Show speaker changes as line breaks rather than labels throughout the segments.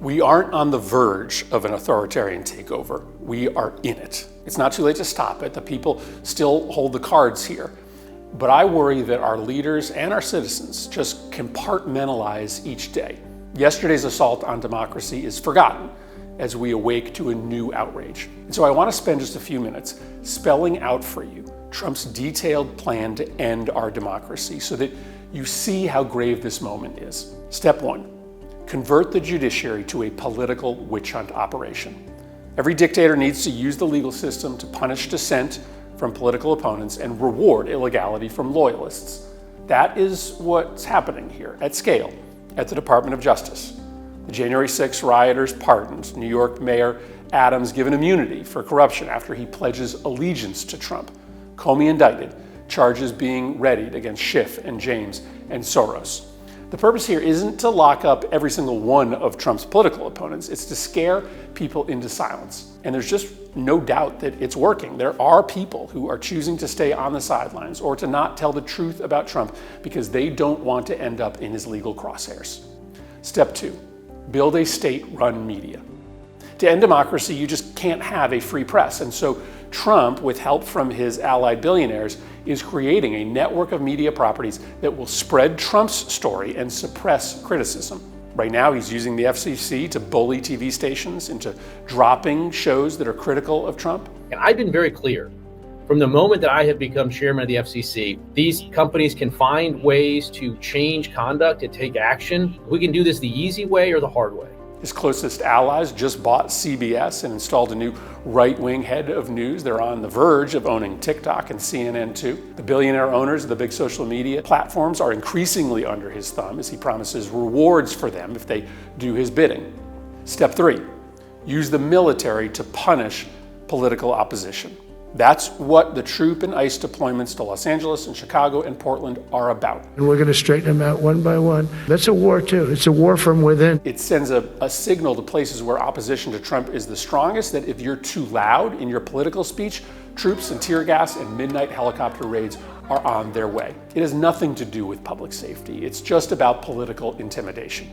We aren't on the verge of an authoritarian takeover. We are in it. It's not too late to stop it. The people still hold the cards here. But I worry that our leaders and our citizens just compartmentalize each day. Yesterday's assault on democracy is forgotten as we awake to a new outrage. And so I want to spend just a few minutes spelling out for you Trump's detailed plan to end our democracy so that you see how grave this moment is. Step 1. Convert the judiciary to a political witch hunt operation. Every dictator needs to use the legal system to punish dissent from political opponents and reward illegality from loyalists. That is what's happening here at scale at the Department of Justice. The January 6 rioters pardoned, New York Mayor Adams given immunity for corruption after he pledges allegiance to Trump. Comey indicted, charges being readied against Schiff and James and Soros. The purpose here isn't to lock up every single one of Trump's political opponents. It's to scare people into silence. And there's just no doubt that it's working. There are people who are choosing to stay on the sidelines or to not tell the truth about Trump because they don't want to end up in his legal crosshairs. Step 2, build a state-run media. To end democracy, you just can't have a free press. And so Trump, with help from his allied billionaires, is creating a network of media properties that will spread Trump's story and suppress criticism. Right now, he's using the FCC to bully TV stations into dropping shows that are critical of Trump.
And I've been very clear. From the moment that I have become chairman of the FCC, these companies can find ways to change conduct and take action. We can do this the easy way or the hard way.
His closest allies just bought CBS and installed a new right-wing head of news. They're on the verge of owning TikTok and CNN too. The billionaire owners of the big social media platforms are increasingly under his thumb as he promises rewards for them if they do his bidding. Step 3, use the military to punish political opposition. That's what the troop and ICE deployments to Los Angeles and Chicago and Portland are about.
And we're going to straighten them out one by one. That's a war too. It's a war from within.
It sends a signal to places where opposition to Trump is the strongest that if you're too loud in your political speech, troops and tear gas and midnight helicopter raids are on their way. It has nothing to do with public safety. It's just about political intimidation.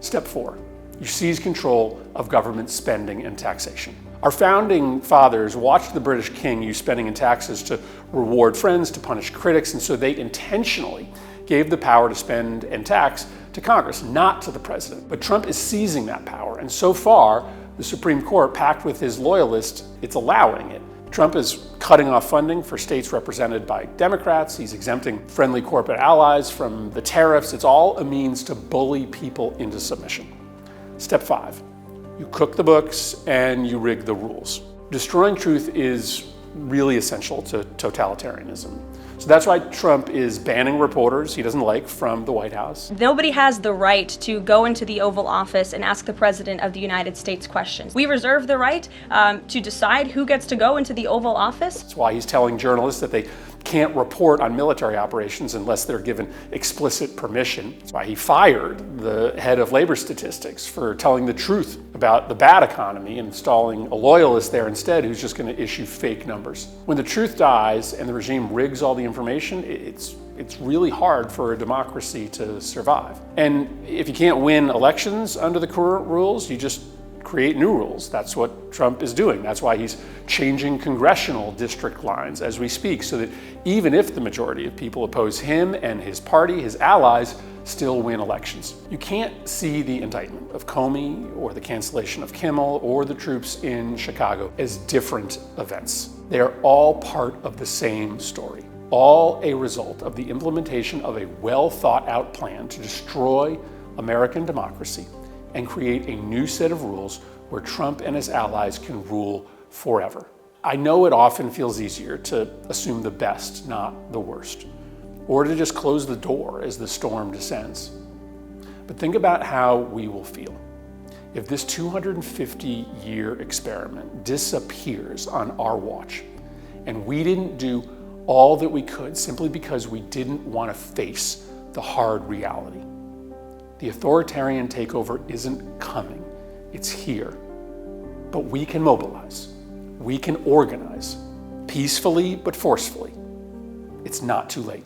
Step 4, you seize control of government spending and taxation. Our founding fathers watched the British king use spending and taxes to reward friends, to punish critics, and so they intentionally gave the power to spend and tax to Congress, not to the president. But Trump is seizing that power, and so far, the Supreme Court, packed with his loyalists, it's allowing it. Trump is cutting off funding for states represented by Democrats. He's exempting friendly corporate allies from the tariffs. It's all a means to bully people into submission. Step 5. You cook the books and you rig the rules. Destroying truth is really essential to totalitarianism. So that's why Trump is banning reporters he doesn't like from the White House.
Nobody has the right to go into the Oval Office and ask the President of the United States questions. We reserve the right to decide who gets to go into the Oval Office.
That's why he's telling journalists that they can't report on military operations unless they're given explicit permission. That's why he fired the head of labor statistics for telling the truth about the bad economy and installing a loyalist there instead who's just going to issue fake numbers. When the truth dies and the regime rigs all the information, it's really hard for a democracy to survive. And if you can't win elections under the current rules, you just create new rules. That's what Trump is doing. That's why he's changing congressional district lines as we speak, so that even if the majority of people oppose him and his party, his allies, still win elections. You can't see the indictment of Comey or the cancellation of Kimmel or the troops in Chicago as different events. They are all part of the same story, all a result of the implementation of a well-thought-out plan to destroy American democracy and create a new set of rules where Trump and his allies can rule forever. I know it often feels easier to assume the best, not the worst, or to just close the door as the storm descends. But think about how we will feel if this 250-year experiment disappears on our watch and we didn't do all that we could simply because we didn't want to face the hard reality. The authoritarian takeover isn't coming, it's here. But we can mobilize, we can organize, peacefully but forcefully. It's not too late.